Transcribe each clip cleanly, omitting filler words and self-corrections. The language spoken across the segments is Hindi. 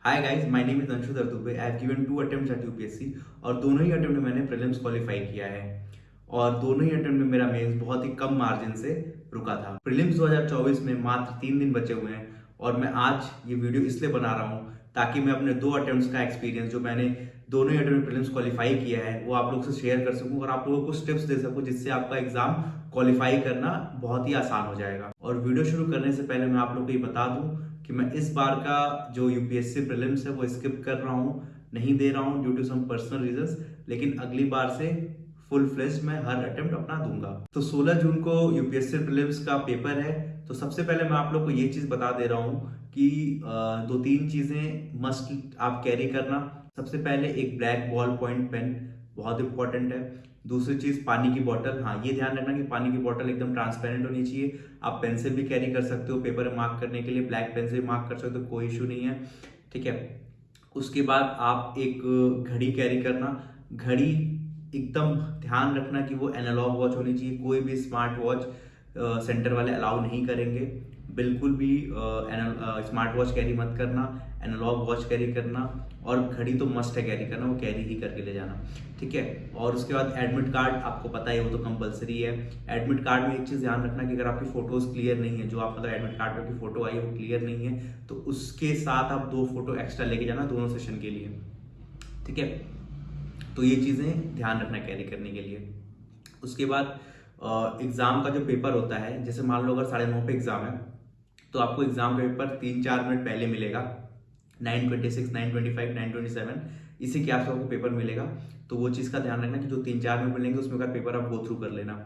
Hi guys, my name is Anshu Dubey. I have given 2 attempts at UPSC और दोनों ही अटेम्प्ट में मैंने प्रीलिम्स क्वालिफाई किया है और दोनों ही अटेम्प्ट में मेरा मेंस बहुत ही कम मार्जिन से रुका था। प्रीलिम्स 2024 में मात्र 3 दिन बचे हुए हैं और मैं आज ये वीडियो इसलिए बना रहा हूँ ताकि मैं अपने 2 अटेम्प्ट्स का एक्सपीरियंस जो मैंने दोनों ही अटेम्प्ट में प्रीलिम्स क्वालिफाई किया है वो आप लोग से शेयर कर सकूँ और आप लोगों को टिप्स दे सकूँ जिससे आपका एग्जाम क्वालिफाई करना बहुत ही आसान हो जाएगा। और वीडियो शुरू करने से पहले मैं आप लोग को ये बता दूं कि मैं इस बार का जो यूपीएससी प्रीलिम्स है वो स्किप कर रहा हूँ, नहीं दे रहा हूँ due to some personal reasons, लेकिन अगली बार से फुल फ्लेज मैं हर अटेम्प्ट अपना दूंगा। तो 16 जून को यूपीएससी प्रीलिम्स का पेपर है। तो सबसे पहले मैं आप लोग को ये चीज बता दे रहा हूँ कि 2-3 चीजें मस्ट आप कैरी करना। सबसे पहले एक ब्लैक बॉल पॉइंट पेन बहुत इंपॉर्टेंट है। दूसरी चीज पानी की बोतल, हाँ ये ध्यान रखना कि पानी की बोतल एकदम ट्रांसपेरेंट होनी चाहिए। आप पेंसिल भी कैरी कर सकते हो पेपर में मार्क करने के लिए, ब्लैक पेन से मार्क कर सकते हो, कोई इशू नहीं है, ठीक है। उसके बाद आप एक घड़ी कैरी करना। घड़ी एकदम ध्यान रखना कि वो एनालॉग वॉच होनी चाहिए, कोई भी स्मार्ट वॉच सेंटर वाले अलाउ नहीं करेंगे। बिल्कुल भी स्मार्ट वॉच कैरी मत करना, एनालॉग वॉच कैरी करना और घड़ी तो मस्ट है कैरी करना, वो कैरी ही करके ले जाना, ठीक है। और उसके बाद एडमिट कार्ड, आपको पता है वो तो कंपलसरी है। एडमिट कार्ड में एक चीज़ ध्यान रखना कि अगर आपकी फोटोज क्लियर नहीं है, जो आप मतलब एडमिट कार्ड पर की फोटो आई है वो क्लियर नहीं है, तो उसके साथ आप 2 फोटो एक्स्ट्रा लेके जाना दोनों सेशन के लिए, ठीक है। तो ये चीज़ें ध्यान रखना कैरी करने के लिए। उसके बाद एग्ज़ाम का जो पेपर होता है, जैसे मान लो अगर 9:30 पे एग्ज़ाम है तो आपको एग्ज़ाम का पेपर 3-4 मिनट पहले मिलेगा। 9:26, 9:25, 9:27 इसी के आसपास आपको पेपर मिलेगा। तो वो चीज़ का ध्यान रखना कि जो 3-4 मिनट मिलेंगे उसमें का पेपर आप गो थ्रू कर लेना।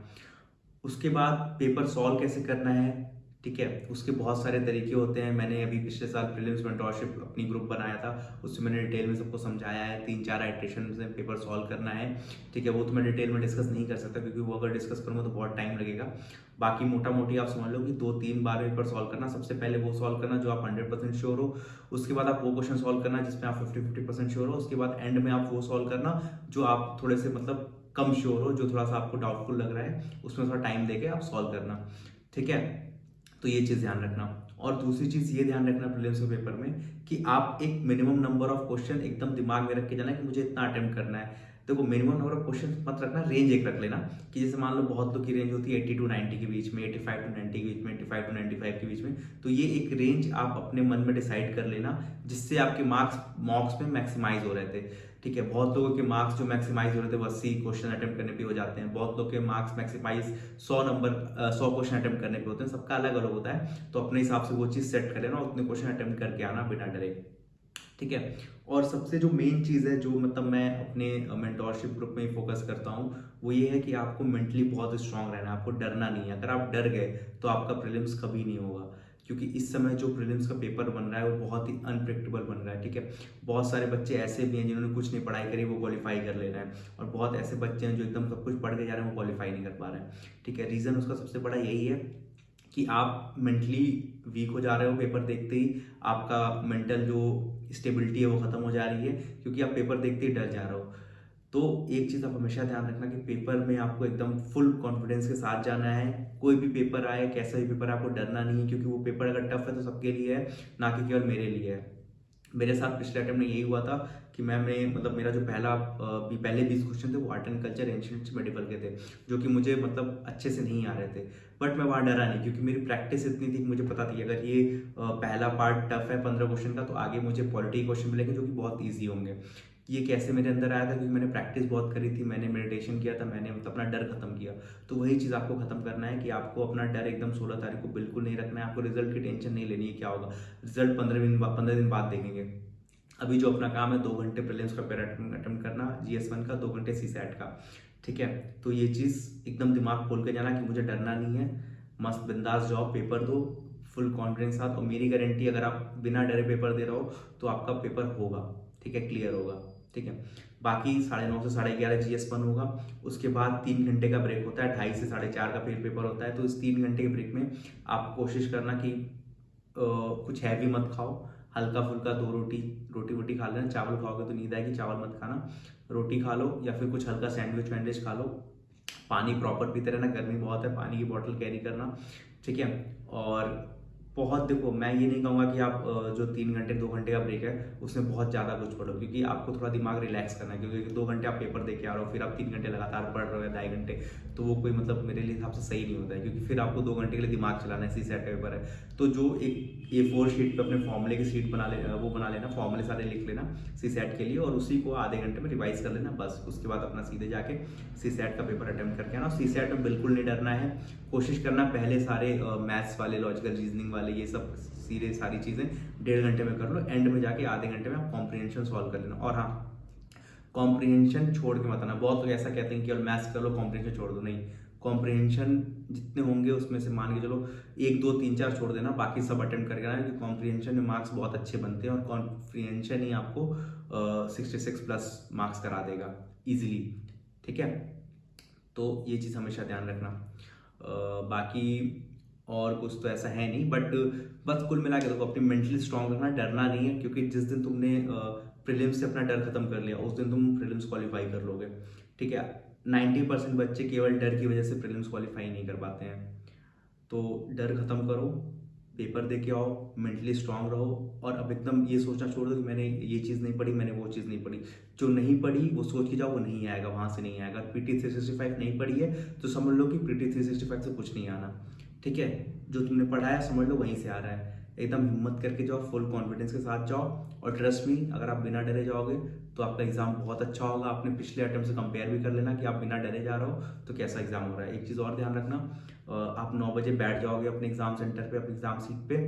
उसके बाद पेपर सॉल्व कैसे करना है, ठीक है, उसके बहुत सारे तरीके होते हैं। मैंने अभी पिछले साल प्रीलिम्स मेंटोरशिप अपनी ग्रुप बनाया था, उसमें मैंने डिटेल में सबको समझाया है। 3-4 आइट्रेशन में पेपर सॉल्व करना है, ठीक है। वो तो मैं डिटेल में डिस्कस नहीं कर सकता क्योंकि वो अगर डिस्कस करूँगा तो बहुत टाइम लगेगा। बाकी मोटा मोटी आप समझ लो कि 2-3 बार पेपर सॉल्व करना। सबसे पहले वो सॉल्व करना जो आप 100% श्योर हो, उसके बाद आप वो क्वेश्चन सॉल्व करना जिसमें आप 50-50% श्योर हो, उसके बाद एंड में आप वो सॉल्व करना जो आप थोड़े से मतलब कम श्योर हो, जो थोड़ा सा आपको डाउटफुल लग रहा है, उसमें थोड़ा टाइम देके आप सॉल्व करना, ठीक है। तो ये चीज़ ध्यान रखना। और दूसरी चीज़ ये ध्यान रखना प्रीलिम्स के पेपर में कि आप एक मिनिमम नंबर ऑफ क्वेश्चन एकदम दिमाग में रख के जाना कि मुझे इतना अटेम्प्ट करना है। देखो मिनिमम नंबर ऑफ क्वेश्चन मत रखना, रेंज एक रख लेना कि जैसे मान लो बहुत लोग की रेंज होती है 80 टू 90 के बीच में, 85 टू 90 के बीच में, 85 टू 95 के बीच में। तो ये एक रेंज आप अपने मन में डिसाइड कर लेना जिससे आपके मार्क्स मॉक्स में मैक्सिमाइज हो रहे थे, ठीक है। बहुत लोगों के मार्क्स जो मैक्सिमाइज हो रहे थे वो 80 क्वेश्चन अटेम्प्ट करने पे हो जाते हैं, बहुत लोग के मार्क्स मैक्सिमाइज 100 क्वेश्चन अटेम्प्ट करने पे होते हैं, सबका अलग अलग होता है। तो अपने हिसाब से वो चीज़ सेट कर लेना और उतने क्वेश्चन अटेम्प्ट करके आना बिना डरे, ठीक है। और सबसे जो मेन चीज़ है जो मतलब मैं अपने मेंटोरशिप ग्रुप में ही फोकस करता हूँ वो ये है कि आपको मेंटली बहुत स्ट्रांग रहना है, आपको डरना नहीं है। अगर आप डर गए तो आपका प्रीलिम्स कभी नहीं होगा, क्योंकि इस समय जो प्रीलिम्स का पेपर बन रहा है वो बहुत ही अनप्रेडिक्टेबल बन रहा है, ठीक है। बहुत सारे बच्चे ऐसे भी हैं जिन्होंने कुछ नहीं पढ़ाई करी वो क्वालिफाई कर ले रहे हैं, और बहुत ऐसे बच्चे हैं जो एकदम सब कुछ पढ़ के जा रहे हैं वो क्वालिफाई नहीं कर पा रहे हैं, ठीक है। रीज़न उसका सबसे बड़ा यही है कि आप मेंटली वीक हो जा रहे हो। पेपर देखते ही आपका मेंटल जो स्टेबिलिटी है वो खत्म हो जा रही है क्योंकि आप पेपर देखते ही डर जा रहे हो। तो एक चीज़ आप हमेशा ध्यान रखना कि पेपर में आपको एकदम फुल कॉन्फिडेंस के साथ जाना है। कोई भी पेपर आए, कैसा भी पेपर, आपको डरना नहीं है, क्योंकि वो पेपर अगर टफ है तो सबके लिए है, ना कि केवल मेरे लिए है। मेरे साथ पिछले अटेम्प्ट में यही हुआ था कि मैंने मतलब मेरा जो पहले 20 क्वेश्चन थे वो art and culture ancient medieval के थे, जो कि मुझे मतलब अच्छे से नहीं आ रहे थे। बट मैं वहाँ डरा नहीं क्योंकि मेरी प्रैक्टिस इतनी थी कि मुझे पता थी अगर ये पहला पार्ट टफ है 15 क्वेश्चन का, तो आगे मुझे पॉलिटी क्वेश्चन मिलेंगे जो कि बहुत ईजी होंगे। ये कैसे मेरे अंदर आया था, क्योंकि मैंने प्रैक्टिस बहुत करी थी, मैंने मेडिटेशन किया था, मैंने मतलब अपना डर खत्म किया। तो वही चीज़ आपको खत्म करना है कि आपको अपना डर एकदम 16 तारीख को बिल्कुल नहीं रखना है। आपको रिजल्ट की टेंशन नहीं लेनी है क्या होगा, रिजल्ट 15 दिन बाद देखेंगे। अभी जो अपना काम है 2 घंटे प्रीलिम्स का पेपर अटेम्प्ट करना, GS1 का 2 घंटे CSAT का, ठीक है। तो ये चीज़ एकदम दिमाग खोल के जाना कि मुझे डरना नहीं है, मस्त बिंदास जाओ, पेपर दो फुल कॉन्फिडेंस साथ। और मेरी गारंटी अगर आप बिना डरे पेपर दे रहे हो तो आपका पेपर होगा, ठीक है, क्लियर होगा, ठीक है। बाकी 9:30 से 11:30 GS1 होगा। उसके बाद 3 घंटे का ब्रेक होता है, 2:30 से 4:30 का फिर पेपर होता है। तो इस 3 घंटे के ब्रेक में आप कोशिश करना कि कुछ हैवी मत खाओ, हल्का फुल्का 2 रोटी रोटी वोटी खा लेना। चावल खाओगे तो नींद आएगी, चावल मत खाना, रोटी खा लो या फिर कुछ हल्का सैंडविच वैंडविच खा लो। पानी प्रॉपर पीते रहना, गर्मी बहुत है, पानी की बोतल कैरी करना, ठीक है। और बहुत देखो, मैं ये नहीं कहूँगा कि आप जो 3 घंटे 2 घंटे का ब्रेक है उसमें बहुत ज़्यादा कुछ पढ़ो, क्योंकि आपको थोड़ा दिमाग रिलैक्स करना है, क्योंकि 2 घंटे आप पेपर दे के आ रहे हो, फिर आप 3 घंटे लगातार पढ़ रहे हो या 2.5 घंटे, तो वो कोई मतलब मेरे लिए हिसाब से सही नहीं होता है, क्योंकि फिर आपको 2 घंटे के लिए दिमाग चलाना है, सीसैट का पेपर है। तो जो एक A4 शीट पे अपने फॉर्मूले की शीट वो बना लेना, फॉर्मूले सारे लिख लेना सीसैट के लिए, और उसी को आधे घंटे में रिवाइज कर लेना बस। उसके बाद अपना सीधे जाके सीसैट का पेपर अटेम्प्ट करके आना। और सीसैट में बिल्कुल नहीं डरना है, कोशिश करना पहले सारे मैथ्स वाले, लॉजिकल रीजनिंग वाले, ये सब सीधे सारी चीज़ें 1.5 घंटे में कर लो, एंड में जाके आधे घंटे में आप कॉम्प्रिहेंशन सॉल्व कर लेना। और हाँ, कॉम्प्रिहेंशन छोड़ के मत आना। बहुत लोग ऐसा कहते हैं कि और मैथ्स कर लो कॉम्प्रिहेंशन छोड़ दो, नहीं, कॉम्प्रिहेंशन जितने होंगे उसमें से मान के चलो 1 2 3 4 छोड़ देना, बाकी सब अटेम्प्ट करके आना, क्योंकि कॉम्प्रिहेंशन में मार्क्स बहुत अच्छे बनते हैं, और कॉम्प्रिहेंशन ही आपको 66 प्लस मार्क्स करा देगा इजीली, ठीक है। तो ये चीज़ हमेशा ध्यान रखना। बाकी और कुछ तो ऐसा है नहीं, बट बस कुल मिला के देखो, अपनी मेंटली स्ट्रांग रखना, डरना नहीं है, क्योंकि जिस दिन तुमने प्रीलिम्स से अपना डर खत्म कर लिया, उस दिन तुम प्रीलिम्स क्वालिफाई कर लोगे, ठीक है। 90% बच्चे केवल डर की वजह से प्रीलिम्स क्वालिफाई नहीं कर पाते हैं। तो डर खत्म करो, पेपर दे के आओ, मेंटली स्ट्रांग रहो, और अब एकदम ये सोचना छोड़ दो कि मैंने ये चीज़ नहीं पढ़ी, मैंने वो चीज़ नहीं पढ़ी। जो नहीं पढ़ी वो सोच के जाओ, वो नहीं आएगा, वहाँ से नहीं आएगा। PT 365 नहीं पढ़ी है तो समझ लो कि PT 365 से कुछ नहीं आना, ठीक है। जो तुमने पढ़ा है समझ लो वहीं से आ रहा है। एकदम हिम्मत करके जाओ, फुल कॉन्फिडेंस के साथ जाओ, और ट्रस्ट मी, अगर आप बिना डरे जाओगे तो आपका एग्जाम बहुत अच्छा होगा। आपने पिछले अटेम्प्ट से कंपेयर भी कर लेना कि आप बिना डरे जा रहे हो तो कैसा एग्जाम हो रहा है। एक चीज़ और ध्यान रखना, आप 9 बजे बैठ जाओगे अपने एग्जाम सेंटर पे, अपनी एग्जाम सीट पे,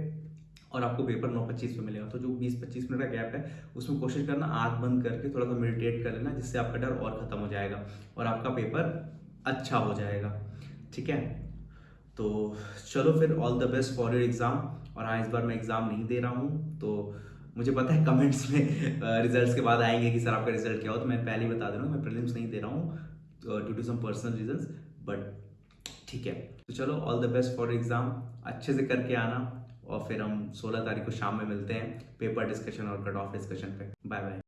और आपको पेपर 9:25 पे मिलेगा। तो जो 20-25 मिनट का गैप है उसमें कोशिश करना आंख बंद करके थोड़ा सा मेडिटेट कर लेना, जिससे आपका डर और खत्म हो जाएगा और आपका पेपर अच्छा हो जाएगा, ठीक है। तो चलो फिर, all the best for your exam. और हाँ, इस बार मैं एग्ज़ाम नहीं दे रहा हूँ, तो मुझे पता है कमेंट्स में रिजल्ट्स के बाद आएंगे कि सर आपका रिजल्ट क्या हो, तो मैं पहले ही बता दे रहा हूँ, मैं प्रीलिम्स नहीं दे रहा हूँ due to some personal reasons, but ठीक है। तो चलो, all the best for exam, अच्छे से करके आना, और फिर हम 16 तारीख को शाम में मिलते हैं पेपर डिस्कशन और कट ऑफ डिस्कशन पे। Bye bye.